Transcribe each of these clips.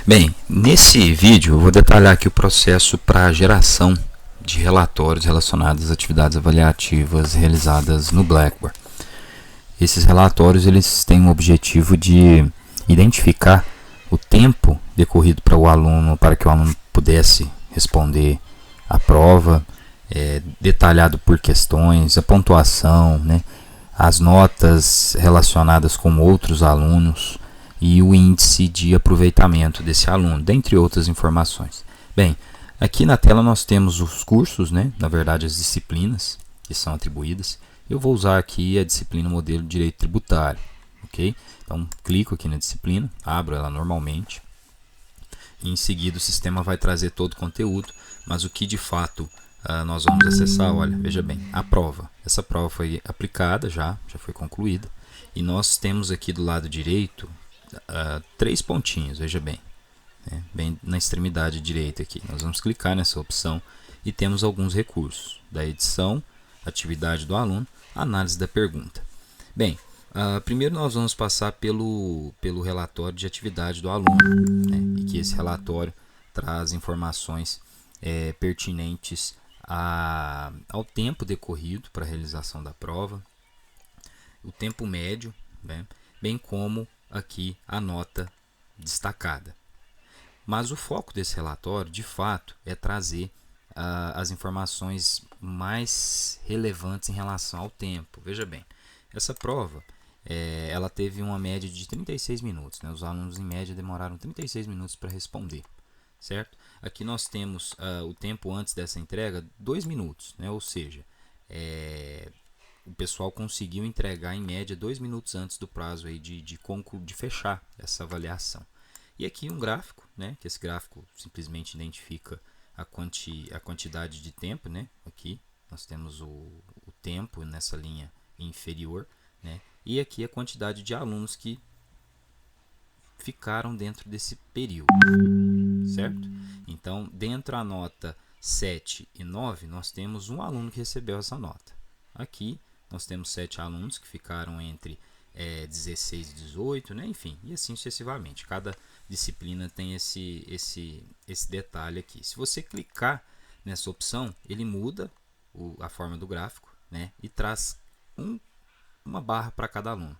Bem, nesse vídeo eu vou detalhar aqui o processo para a geração de relatórios relacionados às atividades avaliativas realizadas no Blackboard. Esses relatórios eles têm o objetivo de identificar o tempo decorrido para que o aluno pudesse responder a prova, detalhado por questões, a pontuação, as notas relacionadas com outros alunos e o índice de aproveitamento desse aluno, dentre outras informações. Bem, aqui na tela nós temos os cursos, na verdade as disciplinas que são atribuídas. Eu vou usar aqui a disciplina Modelo de Direito Tributário, ok? Então, clico aqui na disciplina, abro ela normalmente, e em seguida o sistema vai trazer todo o conteúdo, mas o que de fato nós vamos acessar, olha, veja bem, a prova. Essa prova foi aplicada, já foi concluída, e nós temos aqui do lado direito 3 pontinhos, veja bem, bem na extremidade direita aqui. Nós vamos clicar nessa opção e temos alguns recursos da edição, atividade do aluno, análise da pergunta. Bem, primeiro nós vamos passar pelo relatório de atividade do aluno, e que esse relatório traz informações pertinentes ao tempo decorrido para a realização da prova, o tempo médio, bem como aqui a nota destacada. Mas o foco desse relatório, de fato, é trazer as informações mais relevantes em relação ao tempo. Veja bem, essa prova ela teve uma média de 36 minutos. Os alunos, em média, demoraram 36 minutos para responder, certo? Aqui nós temos o tempo antes dessa entrega, 2 minutos, ou seja, o pessoal conseguiu entregar em média 2 minutos antes do prazo aí de fechar essa avaliação. E aqui um gráfico, que esse gráfico simplesmente identifica a quantidade de tempo, aqui nós temos o tempo nessa linha inferior, e aqui a quantidade de alunos que ficaram dentro desse período, certo? Então, dentro da nota 7 e 9, nós temos um aluno que recebeu essa nota. Aqui nós temos 7 alunos que ficaram entre 16 e 18, enfim, e assim sucessivamente. Cada disciplina tem esse detalhe aqui. Se você clicar nessa opção, ele muda a forma do gráfico, e traz uma barra para cada aluno.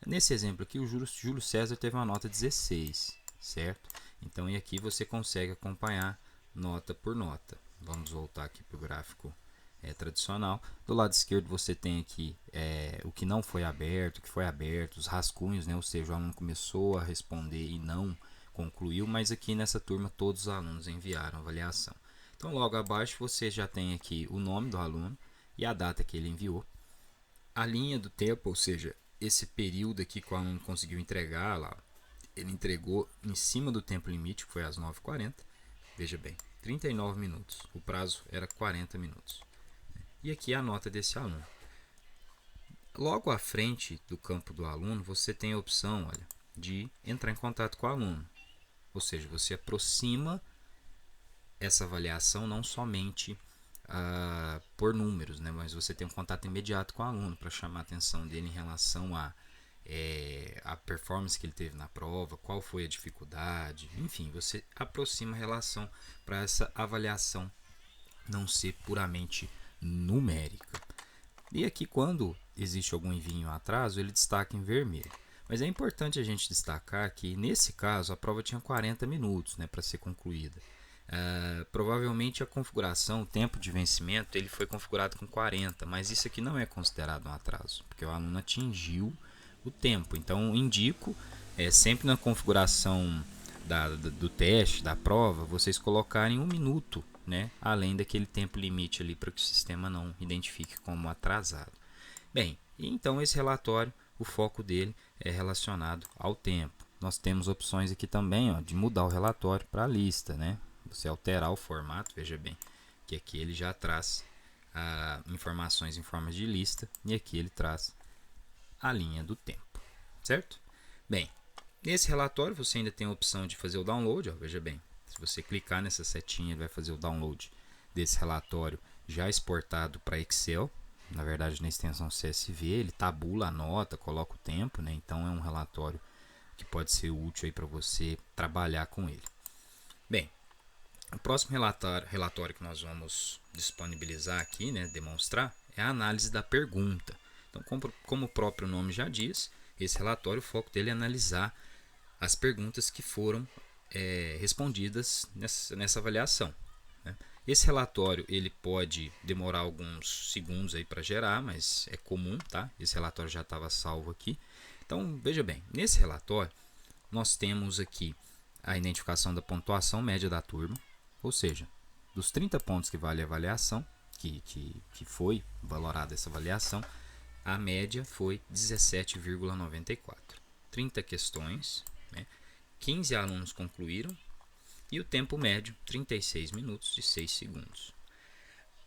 Nesse exemplo aqui, o Júlio César teve uma nota 16, certo? Então, e aqui você consegue acompanhar nota por nota. Vamos voltar aqui para o gráfico tradicional. Do lado esquerdo você tem aqui o que não foi aberto, o que foi aberto, os rascunhos, ou seja, o aluno começou a responder e não concluiu, mas aqui nessa turma todos os alunos enviaram avaliação. Então, logo abaixo você já tem aqui o nome do aluno e a data que ele enviou, a linha do tempo, ou seja, esse período aqui que o aluno conseguiu entregar lá, ele entregou em cima do tempo limite, que foi às 9h40, veja bem, 39 minutos, o prazo era 40 minutos. E aqui a nota desse aluno. Logo à frente do campo do aluno, você tem a opção, olha, de entrar em contato com o aluno. Ou seja, você aproxima essa avaliação não somente por números, mas você tem um contato imediato com o aluno para chamar a atenção dele em relação a performance que ele teve na prova, qual foi a dificuldade, enfim, você aproxima a relação para essa avaliação não ser puramente numérica. E aqui, quando existe algum envio em atraso, ele destaca em vermelho. Mas é importante a gente destacar que, nesse caso, a prova tinha 40 minutos para ser concluída. Provavelmente a configuração, o tempo de vencimento, ele foi configurado com 40, mas isso aqui não é considerado um atraso, porque o aluno atingiu o tempo. Então, indico sempre na configuração do teste, da prova, vocês colocarem 1 minuto, além daquele tempo limite ali, para que o sistema não identifique como atrasado. Bem, então esse relatório, o foco dele é relacionado ao tempo. Nós temos opções aqui também, de mudar o relatório para a lista, Você alterar o formato, veja bem, que aqui ele já traz informações em forma de lista e aqui ele traz a linha do tempo, certo? Bem, nesse relatório você ainda tem a opção de fazer o download, veja bem, se você clicar nessa setinha, ele vai fazer o download desse relatório já exportado para Excel, na verdade na extensão CSV, ele tabula a nota, coloca o tempo, então é um relatório que pode ser útil para você trabalhar com ele. Bem, o próximo relatório que nós vamos disponibilizar aqui, né, demonstrar, é a análise da pergunta. Então, como o próprio nome já diz, esse relatório, o foco dele é analisar as perguntas que foram respondidas nessa avaliação, né? Esse relatório ele pode demorar alguns segundos para gerar, mas é comum, tá? Esse relatório já estava salvo aqui. Então, veja bem, nesse relatório nós temos aqui a identificação da pontuação média da turma, ou seja, dos 30 pontos que vale a avaliação, que foi valorada essa avaliação, a média foi 17,94. 30 questões, né? 15 alunos concluíram e o tempo médio 36 minutos e 6 segundos.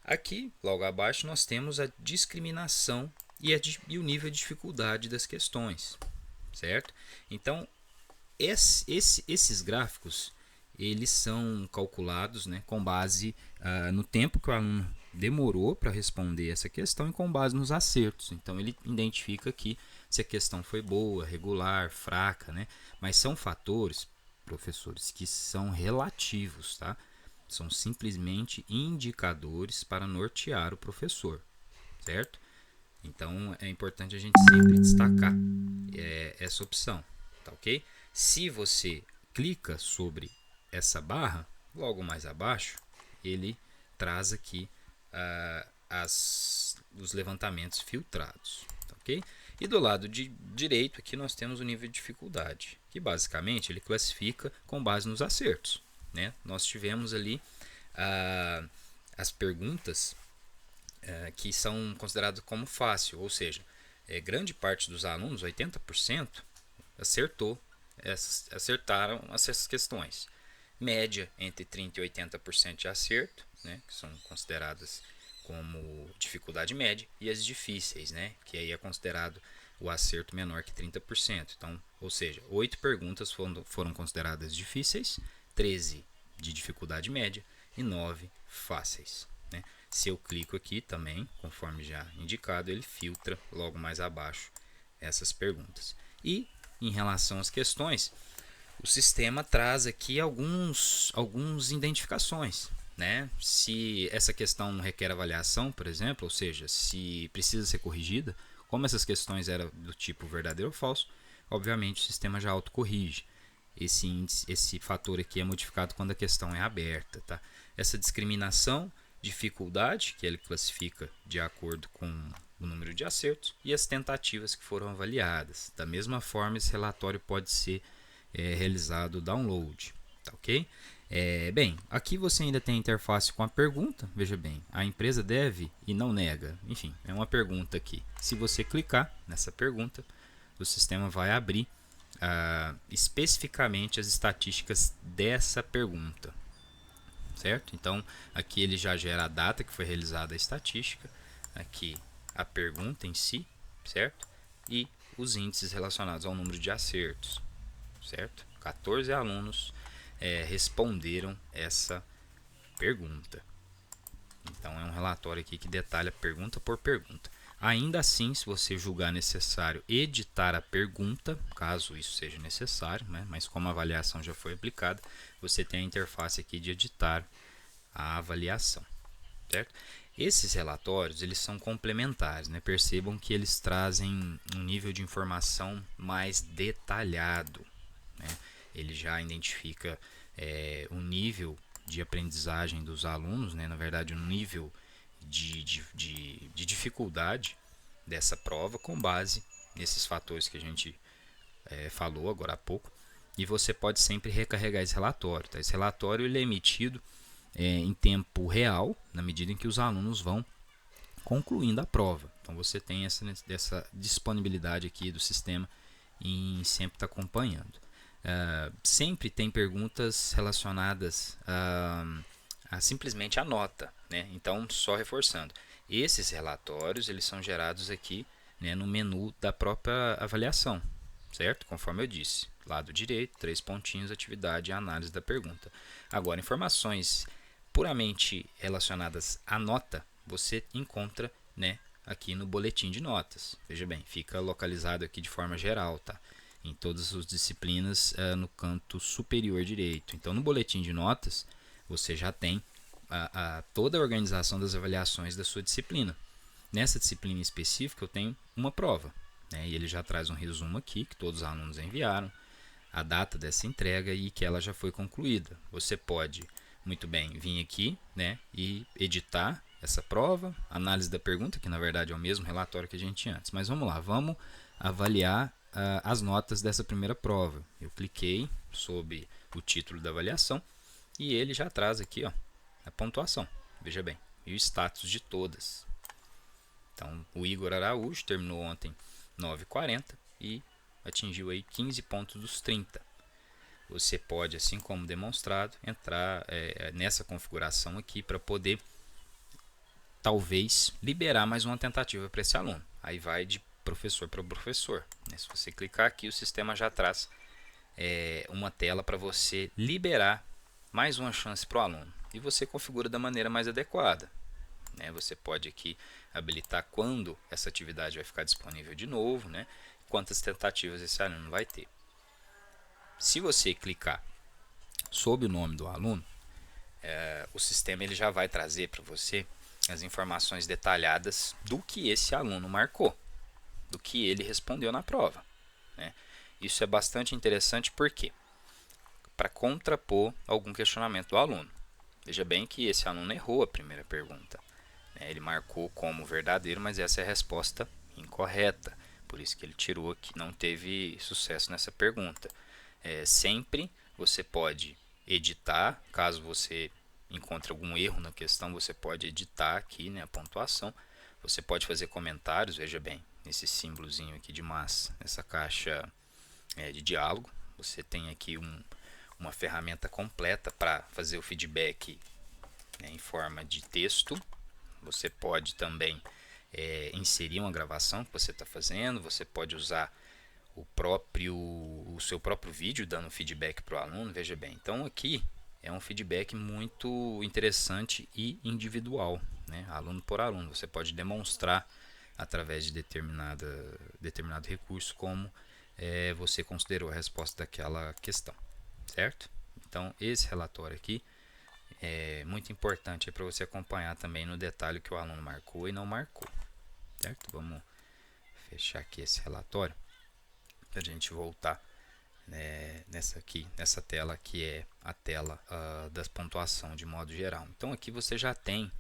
Aqui, logo abaixo, nós temos a discriminação e o nível de dificuldade das questões, certo? Então, esses gráficos eles são calculados, né, com base no tempo que o aluno demorou para responder essa questão e com base nos acertos. Então ele identifica aqui se a questão foi boa, regular, fraca, né? Mas são fatores, professores, que são relativos, tá? São simplesmente indicadores para nortear o professor, certo? Então é importante a gente sempre destacar essa opção, tá ok? Se você clica sobre essa barra, logo mais abaixo, ele traz aqui os levantamentos filtrados, tá ok? E do lado direito aqui nós temos o nível de dificuldade, que basicamente ele classifica com base nos acertos, né? Nós tivemos ali as perguntas que são consideradas como fácil, ou seja, grande parte dos alunos, 80%, acertaram essas questões. Média entre 30% e 80% de acerto, né, que são consideradas como dificuldade média, e as difíceis, né, que aí é considerado o acerto menor que 30%. Então, ou seja, 8 perguntas foram consideradas difíceis, 13 de dificuldade média e 9 fáceis, né? Se eu clico aqui também, conforme já indicado, ele filtra logo mais abaixo essas perguntas. E em relação às questões, o sistema traz aqui algumas identificações, né? Se essa questão requer avaliação, por exemplo, ou seja, se precisa ser corrigida, como essas questões eram do tipo verdadeiro ou falso, obviamente o sistema já autocorrige. Esse fator aqui é modificado quando a questão é aberta, tá? Essa discriminação, dificuldade, que ele classifica de acordo com o número de acertos, e as tentativas que foram avaliadas. Da mesma forma, esse relatório pode ser realizado o download, tá ok? Bem, aqui você ainda tem a interface com a pergunta. Veja bem, a empresa deve e não nega. Enfim, é uma pergunta aqui. Se você clicar nessa pergunta, o sistema vai abrir especificamente as estatísticas dessa pergunta, certo? Então, aqui ele já gera a data que foi realizada a estatística, aqui a pergunta em si, certo? E os índices relacionados ao número de acertos, certo? 14 alunos responderam essa pergunta. Então é um relatório aqui que detalha pergunta por pergunta. Ainda assim, se você julgar necessário editar a pergunta, caso isso seja necessário, né? Mas como a avaliação já foi aplicada, você tem a interface aqui de editar a avaliação, certo? Esses relatórios eles são complementares, né? Percebam que eles trazem um nível de informação mais detalhado, né? Ele já identifica o nível de aprendizagem dos alunos, né? Na verdade, um nível de dificuldade dessa prova com base nesses fatores que a gente falou agora há pouco. E você pode sempre recarregar esse relatório, tá? Esse relatório ele é emitido em tempo real, na medida em que os alunos vão concluindo a prova. Então você tem essa disponibilidade aqui do sistema em sempre estar acompanhando. Sempre tem perguntas relacionadas a simplesmente a nota, né? Então, só reforçando, esses relatórios eles são gerados aqui, né, no menu da própria avaliação, certo? Conforme eu disse, lado direito, 3 pontinhos, atividade e análise da pergunta. Agora, informações puramente relacionadas à nota, você encontra, né, aqui no boletim de notas. Veja bem, fica localizado aqui de forma geral, tá? em todas as disciplinas no canto superior direito. Então, no boletim de notas, você já tem toda a organização das avaliações da sua disciplina. Nessa disciplina específica, eu tenho uma prova, né? E ele já traz um resumo aqui, que todos os alunos enviaram, a data dessa entrega e que ela já foi concluída. Você pode, muito bem, vir aqui, né, e editar essa prova, análise da pergunta, que na verdade é o mesmo relatório que a gente tinha antes. Mas vamos lá, vamos avaliar as notas dessa primeira prova. Eu cliquei sobre o título da avaliação e ele já traz aqui, ó, a pontuação. Veja bem, e o status de todas. Então, o Igor Araújo terminou ontem 9h40 e atingiu aí 15 pontos dos 30. Você pode, assim como demonstrado, entrar nessa configuração aqui para poder, talvez, liberar mais uma tentativa para esse aluno. Aí vai de professor para professor, né? Se você clicar aqui, o sistema já traz uma tela para você liberar mais uma chance para o aluno. E você configura da maneira mais adequada, né? Você pode aqui habilitar quando essa atividade vai ficar disponível de novo, né? Quantas tentativas esse aluno vai ter. Se você clicar sob o nome do aluno, o sistema ele já vai trazer para você as informações detalhadas do que esse aluno marcou, do que ele respondeu na prova, né? Isso é bastante interessante porque para contrapor algum questionamento do aluno. Veja bem que esse aluno errou a primeira pergunta, né? Ele marcou como verdadeiro, mas essa é a resposta incorreta. Por isso que ele tirou que não teve sucesso nessa pergunta. Sempre você pode editar, caso você encontre algum erro na questão, você pode editar aqui, né, a pontuação. Você pode fazer comentários, veja bem, nesse símbolozinho aqui de massa, nessa caixa de diálogo. Você tem aqui uma ferramenta completa para fazer o feedback, né, em forma de texto. Você pode também inserir uma gravação que você está fazendo. Você pode usar o seu próprio vídeo dando feedback para o aluno. Veja bem, então aqui é um feedback muito interessante e individual, né, aluno por aluno. Você pode demonstrar através de determinado recurso como você considerou a resposta daquela questão, certo? Então esse relatório aqui é muito importante para você acompanhar também no detalhe que o aluno marcou e não marcou, certo? Vamos fechar aqui esse relatório para a gente voltar nessa tela que é a tela da pontuação de modo geral. Então aqui você já tem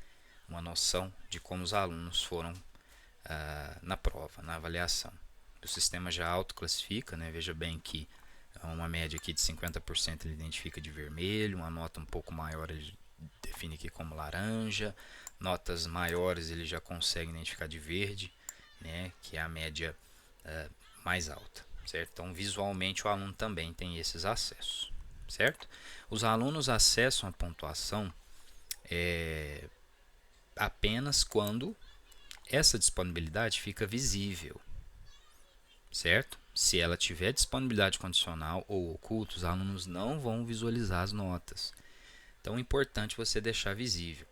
uma noção de como os alunos foram na prova, na avaliação. O sistema já autoclassifica, né? Veja bem que uma média aqui de 50% ele identifica de vermelho, uma nota um pouco maior ele define aqui como laranja, notas maiores ele já consegue identificar de verde, né? Que é a média mais alta, certo? Então visualmente o aluno também tem esses acessos, certo? Os alunos acessam a pontuação apenas quando essa disponibilidade fica visível, certo? Se ela tiver disponibilidade condicional ou oculta, os alunos não vão visualizar as notas. Então é importante você deixar visível.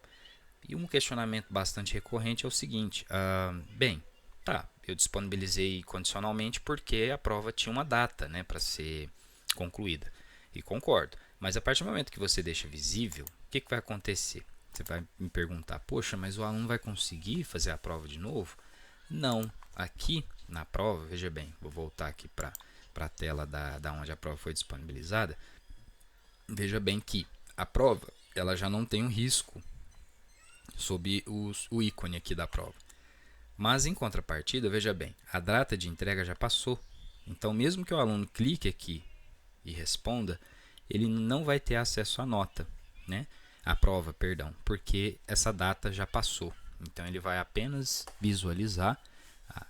E um questionamento bastante recorrente é o seguinte: eu disponibilizei condicionalmente porque a prova tinha uma data, né, para ser concluída. E concordo. Mas a partir do momento que você deixa visível, o que vai acontecer? Você vai me perguntar: poxa, mas o aluno vai conseguir fazer a prova de novo? Não. Aqui na prova, veja bem, vou voltar aqui para a tela da onde a prova foi disponibilizada. Veja bem que a prova ela já não tem um risco sob o ícone aqui da prova. Mas em contrapartida, veja bem, a data de entrega já passou. Então mesmo que o aluno clique aqui e responda, ele não vai ter acesso à nota, né? A prova, perdão, porque essa data já passou. Então ele vai apenas visualizar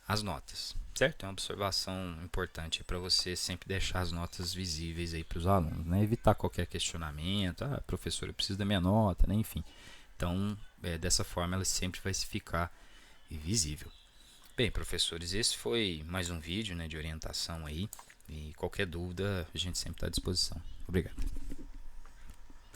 as notas, certo? É uma observação importante para você sempre deixar as notas visíveis aí para os alunos, né? Evitar qualquer questionamento: professor, eu preciso da minha nota, né? Enfim. Então, dessa forma ela sempre vai ficar visível. Bem, professores, esse foi mais um vídeo, né, de orientação aí. E qualquer dúvida a gente sempre está à disposição. Obrigado.